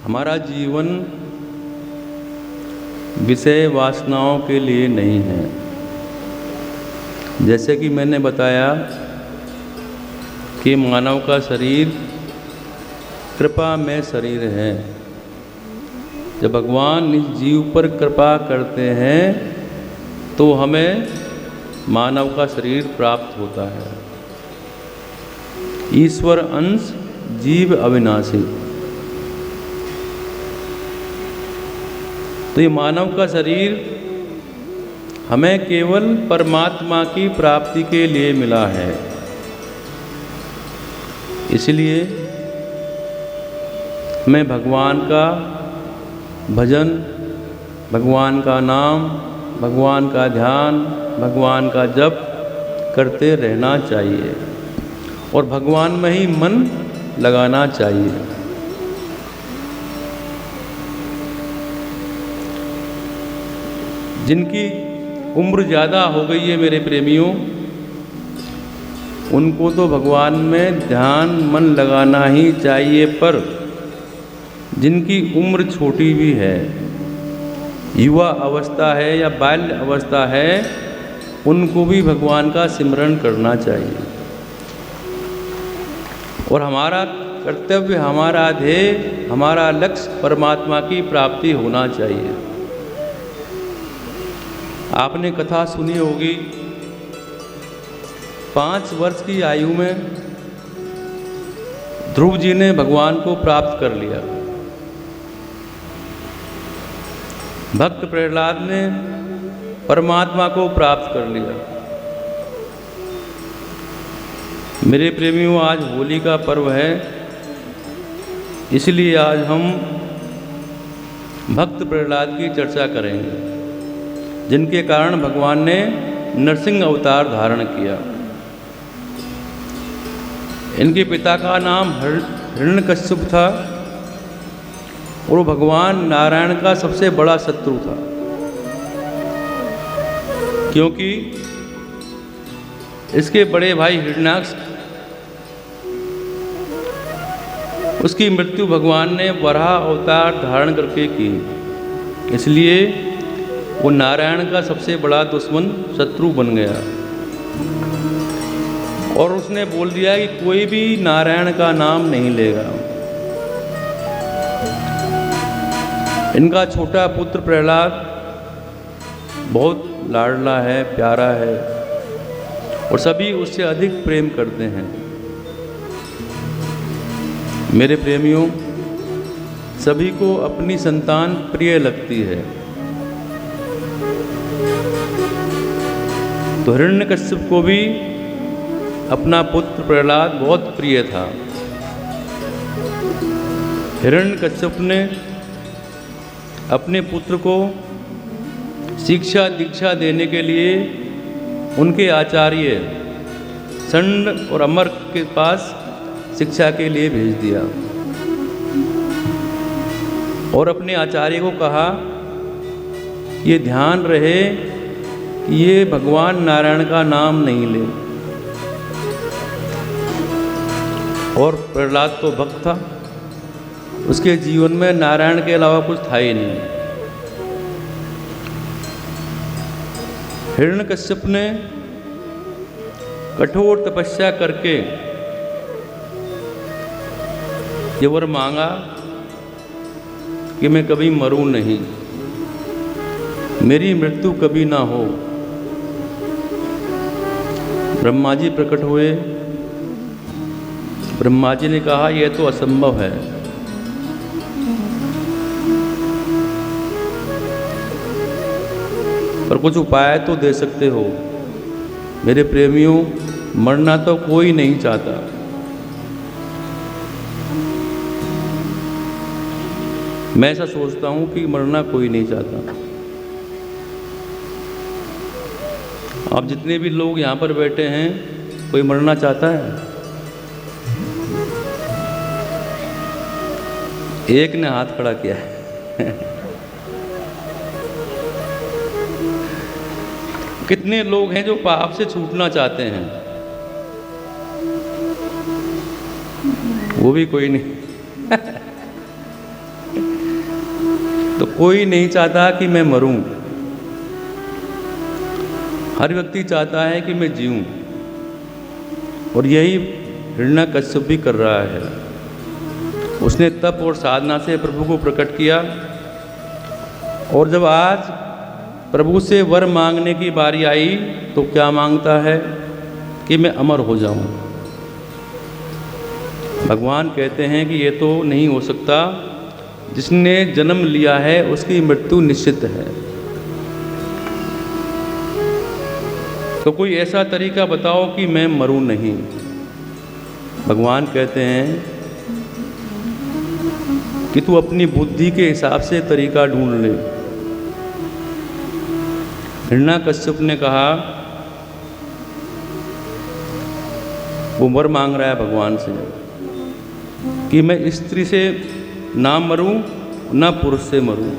हमारा जीवन विषय वासनाओं के लिए नहीं है। जैसे कि मैंने बताया कि मानव का शरीर कृपामय शरीर है। जब भगवान इस जीव पर कृपा करते हैं तो हमें मानव का शरीर प्राप्त होता है। ईश्वर अंश जीव अविनाशी। तो ये मानव का शरीर हमें केवल परमात्मा की प्राप्ति के लिए मिला है। इसलिए मैं भगवान का भजन, भगवान का नाम, भगवान का ध्यान, भगवान का जप करते रहना चाहिए और भगवान में ही मन लगाना चाहिए। जिनकी उम्र ज़्यादा हो गई है मेरे प्रेमियों, उनको तो भगवान में ध्यान मन लगाना ही चाहिए, पर जिनकी उम्र छोटी भी है, युवा अवस्था है या बाल्य अवस्था है, उनको भी भगवान का सिमरन करना चाहिए। और हमारा कर्तव्य, हमारा ध्येय, हमारा लक्ष्य परमात्मा की प्राप्ति होना चाहिए। आपने कथा सुनी होगी, 5 वर्ष की आयु में ध्रुव जी ने भगवान को प्राप्त कर लिया। भक्त प्रहलाद ने परमात्मा को प्राप्त कर लिया। मेरे प्रेमियों, आज होली का पर्व है, इसलिए आज हम भक्त प्रहलाद की चर्चा करेंगे, जिनके कारण भगवान ने नरसिंह अवतार धारण किया। इनके पिता का नाम हिरण्यकश्यप था और वो भगवान नारायण का सबसे बड़ा शत्रु था, क्योंकि इसके बड़े भाई हिरण्याक्ष, उसकी मृत्यु भगवान ने वराह अवतार धारण करके की। इसलिए वो नारायण का सबसे बड़ा दुश्मन, शत्रु बन गया और उसने बोल दिया कि कोई भी नारायण का नाम नहीं लेगा। इनका छोटा पुत्र प्रहलाद बहुत लाडला है, प्यारा है और सभी उससे अधिक प्रेम करते हैं। मेरे प्रेमियों, सभी को अपनी संतान प्रिय लगती है। तो हिरण्यकश्यप को भी अपना पुत्र प्रहलाद बहुत प्रिय था। हिरण्यकश्यप ने अपने पुत्र को शिक्षा दीक्षा देने के लिए उनके आचार्य षण्ड और अमर के पास शिक्षा के लिए भेज दिया और अपने आचार्य को कहा ये ध्यान रहे कि ये भगवान नारायण का नाम नहीं ले। और प्रहलाद तो भक्त था, उसके जीवन में नारायण के अलावा कुछ था ही नहीं। हिरण्यकश्यप ने कठोर तपस्या करके ये वर मांगा कि मैं कभी मरूं नहीं, मेरी मृत्यु कभी ना हो। ब्रह्मा जी प्रकट हुए। ब्रह्मा जी ने कहा यह तो असंभव है। पर कुछ उपाय तो दे सकते हो। मेरे प्रेमियों, मरना तो कोई नहीं चाहता, मैं ऐसा सोचता हूं कि मरना कोई नहीं चाहता। आप जितने भी लोग यहाँ पर बैठे हैं, कोई मरना चाहता है? एक ने हाथ खड़ा किया है। कितने लोग हैं जो पाप से छूटना चाहते हैं? वो भी कोई नहीं। कोई नहीं चाहता कि मैं मरूं, हर व्यक्ति चाहता है कि मैं जीऊं। और यही हिरण्यकश्यप भी कर रहा है। उसने तप और साधना से प्रभु को प्रकट किया, और जब आज प्रभु से वर मांगने की बारी आई तो क्या मांगता है कि मैं अमर हो जाऊं। भगवान कहते हैं कि ये तो नहीं हो सकता, जिसने जन्म लिया है उसकी मृत्यु निश्चित है। तो कोई ऐसा तरीका बताओ कि मैं मरूं नहीं। भगवान कहते हैं कि तू अपनी बुद्धि के हिसाब से तरीका ढूंढ ले। हिरण्यकश्यप ने कहा, वो वर मांग रहा है भगवान से कि मैं स्त्री से ना मरूं, ना पुरुष से मरूं,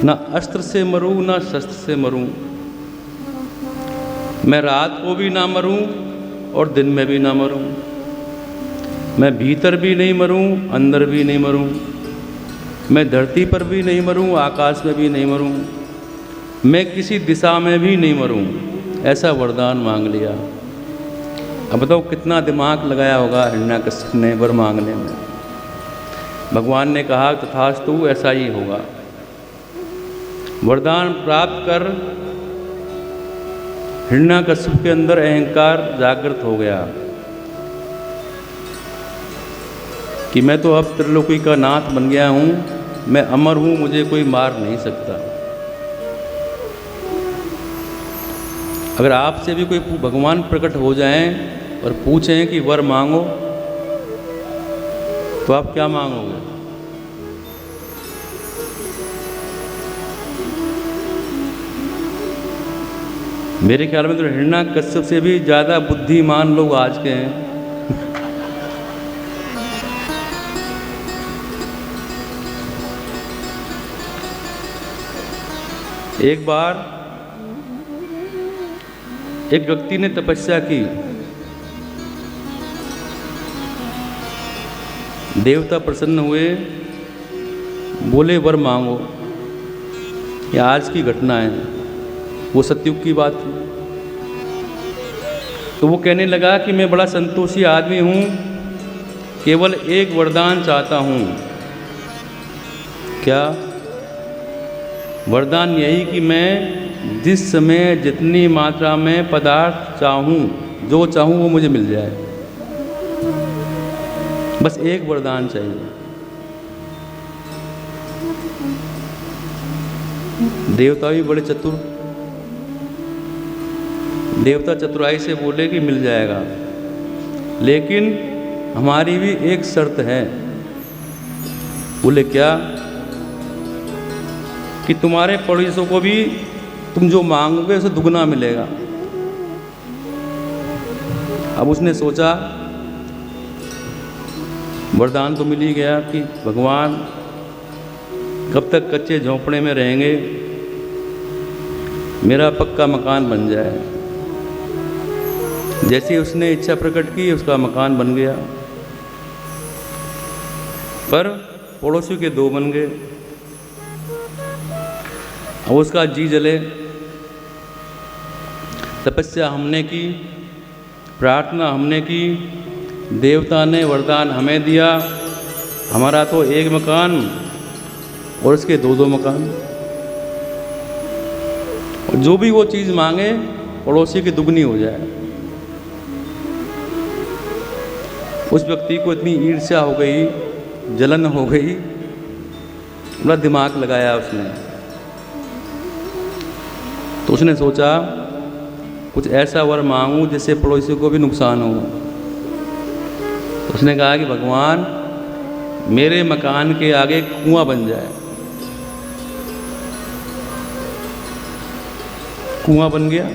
ना अस्त्र से मरूं, ना शस्त्र से मरूं, मैं रात को भी ना मरूं और दिन में भी ना मरूं, मैं भीतर भी नहीं मरूं, अंदर भी नहीं मरूं, मैं धरती पर भी नहीं मरूं, आकाश में भी नहीं मरूं, मैं किसी दिशा में भी नहीं मरूं। ऐसा वरदान मांग लिया। अब बताओ कितना दिमाग लगाया होगा हिरण्यकश्यप ने वर मांगने में। भगवान ने कहा तथास्तु, ऐसा ही होगा। वरदान प्राप्त कर हिरण्यकश्यप के अंदर अहंकार जागृत हो गया कि मैं तो अब त्रिलोकी का नाथ बन गया हूँ, मैं अमर हूँ, मुझे कोई मार नहीं सकता। अगर आपसे भी कोई भगवान प्रकट हो जाएं और पूछें कि वर मांगो, तो आप क्या मांगोगे? मेरे ख्याल में तो हिरण्यकश्यप से भी ज़्यादा बुद्धिमान लोग आज के हैं। एक बार एक व्यक्ति ने तपस्या की, देवता प्रसन्न हुए, बोले वर मांगो। ये आज की घटना है, वो सतयुग की बात थी। तो वो कहने लगा कि मैं बड़ा संतोषी आदमी हूँ, केवल एक वरदान चाहता हूँ। क्या वरदान? यही कि मैं जिस समय जितनी मात्रा में पदार्थ चाहूँ, जो चाहूँ वो मुझे मिल जाए। बस एक वरदान चाहिए। देवता भी बड़े चतुर, देवता चतुराई से बोले कि मिल जाएगा, लेकिन हमारी भी एक शर्त है। बोले क्या? कि तुम्हारे पड़ोसियों को भी तुम जो मांगोगे उसे दुगना मिलेगा। अब उसने सोचा, वरदान तो मिल ही गया कि भगवान कब तक कच्चे झोंपड़े में रहेंगे, मेरा पक्का मकान बन जाए। जैसे उसने इच्छा प्रकट की, उसका मकान बन गया। पर पड़ोसियों के दो बन गए। अब उसका जी जले। तपस्या हमने की, प्रार्थना हमने की, देवता ने वरदान हमें दिया, हमारा तो एक मकान और इसके दो दो मकान। और जो भी वो चीज़ मांगे पड़ोसी की दुगनी हो जाए। उस व्यक्ति को इतनी ईर्ष्या हो गई, जलन हो गई, बड़ा दिमाग लगाया उसने। तो उसने सोचा कुछ ऐसा वर मांगूं जिससे पड़ोसी को भी नुकसान हो। तो उसने कहा कि भगवान मेरे मकान के आगे कुआं बन जाए। कुआं बन गया।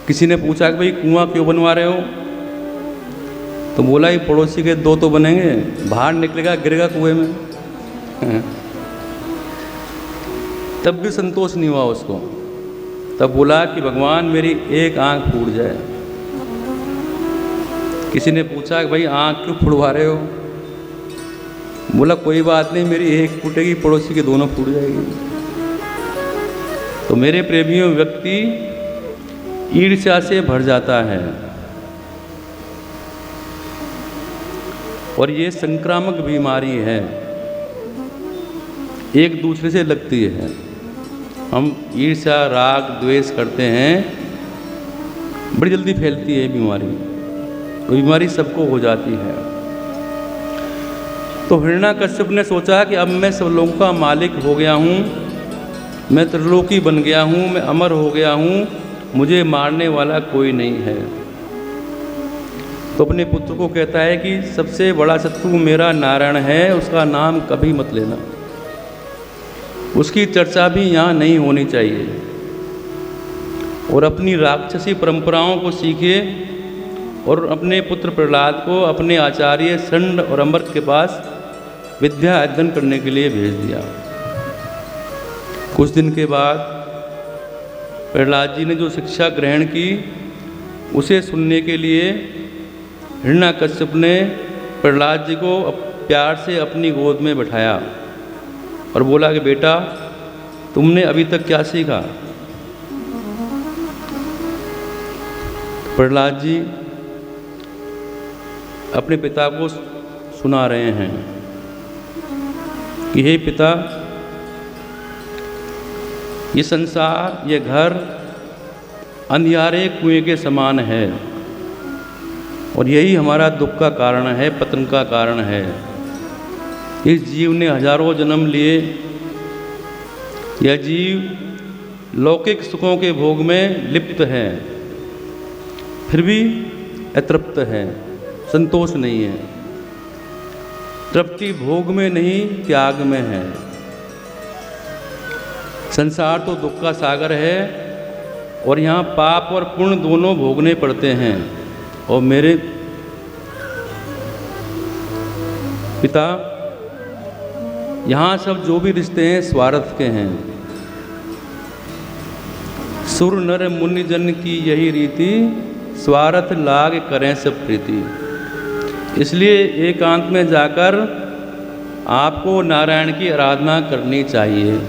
किसी ने पूछा कि भाई कुआं क्यों बनवा रहे हो? तो बोला ये पड़ोसी के दो तो बनेंगे, बाहर निकलेगा गिरेगा कुएं में। तब भी संतोष नहीं हुआ उसको। तब बोला कि भगवान मेरी एक आंख फूट जाए। किसी ने पूछा कि भाई आंख क्यों फुड़वा रहे हो? बोला कोई बात नहीं, मेरी एक फूटेगी, पड़ोसी के दोनों फूट जाएगी। तो मेरे प्रेमियों, व्यक्ति ईर्ष्या से भर जाता है और ये संक्रामक बीमारी है, एक दूसरे से लगती है। हम ईर्ष्या, राग, द्वेष करते हैं, बड़ी जल्दी फैलती है बीमारी। वो बीमारी सबको हो जाती है। तो हिरण्याकश्यप ने सोचा कि अब मैं सब लोगों का मालिक हो गया हूँ, मैं त्रिलोकी बन गया हूँ, मैं अमर हो गया हूँ, मुझे मारने वाला कोई नहीं है। तो अपने पुत्र को कहता है कि सबसे बड़ा शत्रु मेरा नारायण है, उसका नाम कभी मत लेना, उसकी चर्चा भी यहाँ नहीं होनी चाहिए। और अपनी राक्षसी परंपराओं को सीखे और अपने पुत्र प्रहलाद को अपने आचार्य षंड और अमर के पास विद्या अध्ययन करने के लिए भेज दिया। कुछ दिन के बाद प्रहलाद जी ने जो शिक्षा ग्रहण की, उसे सुनने के लिए हिरण्याकश्यप ने प्रहलाद जी को प्यार से अपनी गोद में बैठाया और बोला कि बेटा, तुमने अभी तक क्या सीखा? प्रहलाद जी अपने पिता को सुना रहे हैं कि हे पिता, ये संसार, ये घर अंधियारे कुएं के समान है और यही हमारा दुख का कारण है, पतन का कारण है। इस जीव ने हजारों जन्म लिए, यह जीव लौकिक सुखों के भोग में लिप्त है, फिर भी अतृप्त है, संतोष नहीं है। तृप्ति भोग में नहीं, त्याग में है। संसार तो दुख का सागर है और यहाँ पाप और पुण्य दोनों भोगने पड़ते हैं। और मेरे पिता, यहाँ सब जो भी रिश्ते हैं स्वार्थ के हैं। सुर नर मुनि जन की यही रीति, स्वार्थ लाग करें सब प्रीति। इसलिए एकांत में जाकर आपको नारायण की आराधना करनी चाहिए।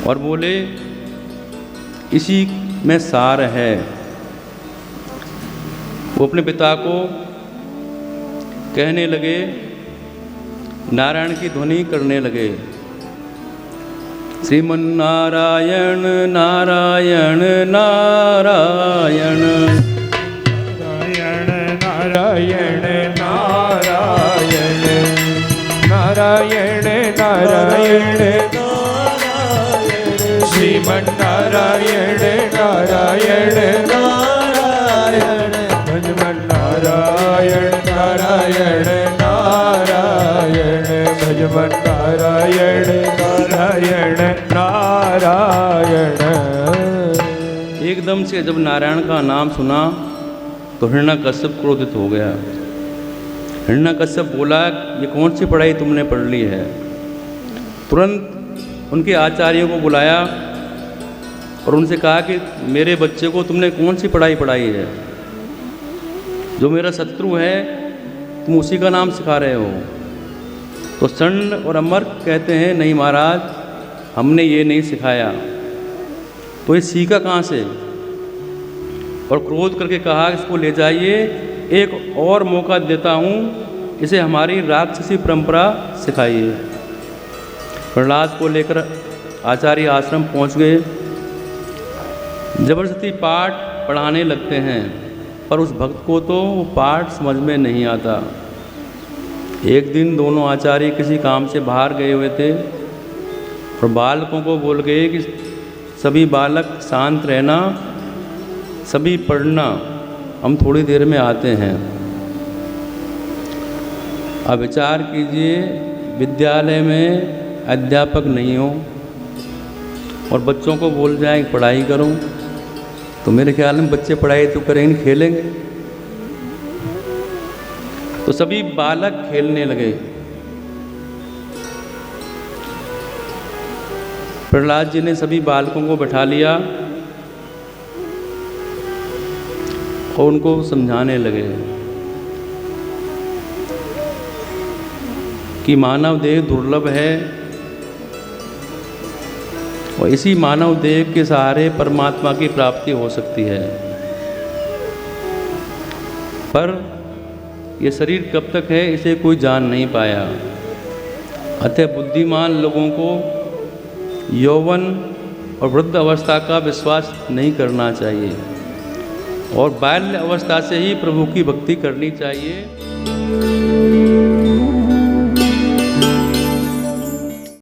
और बोले इसी में सार है। वो अपने पिता को कहने लगे, नारायण की ध्वनि करने लगे, श्रीमन नारायण नारायण नारायण नारायण नारायण नारायण नारायण श्रीमन नारायण नारायण नारायण भजमन नारायण नारायण नारायण भजमन नारायण नारायण नारायण। एकदम से जब नारायण का नाम सुना तो हिरण्याकश्यप क्रोधित हो गया। हिरण्याकश्यप बोला, ये कौन सी पढ़ाई तुमने पढ़ ली है? तुरंत उनके आचार्यों को बुलाया और उनसे कहा कि मेरे बच्चे को तुमने कौन सी पढ़ाई पढ़ाई है? जो मेरा शत्रु है तुम उसी का नाम सिखा रहे हो। तो षंड और अमर कहते हैं, नहीं महाराज, हमने ये नहीं सिखाया। तो ये सीखा कहाँ से? और क्रोध करके कहा, इसको ले जाइए, एक और मौका देता हूँ, इसे हमारी राक्षसी परंपरा सिखाइए। प्रहलाद को लेकर आचार्य आश्रम पहुँच गए। जबरदस्ती पाठ पढ़ाने लगते हैं, पर उस भक्त को तो वो पाठ समझ में नहीं आता। एक दिन दोनों आचार्य किसी काम से बाहर गए हुए थे और बालकों को बोल गए कि सभी बालक शांत रहना, सभी पढ़ना, हम थोड़ी देर में आते हैं। अब विचार कीजिए, विद्यालय में अध्यापक नहीं हो और बच्चों को बोल जाए पढ़ाई करो, तो मेरे ख्याल में बच्चे पढ़ाई तो करेंगे, खेलेंगे। तो सभी बालक खेलने लगे। प्रहलाद जी ने सभी बालकों को बैठा लिया और उनको समझाने लगे। कि मानव देह दुर्लभ है और इसी मानव देह के सहारे परमात्मा की प्राप्ति हो सकती है। पर ये शरीर कब तक है इसे कोई जान नहीं पाया। अतः बुद्धिमान लोगों को यौवन और वृद्ध अवस्था का विश्वास नहीं करना चाहिए और बाल्य अवस्था से ही प्रभु की भक्ति करनी चाहिए।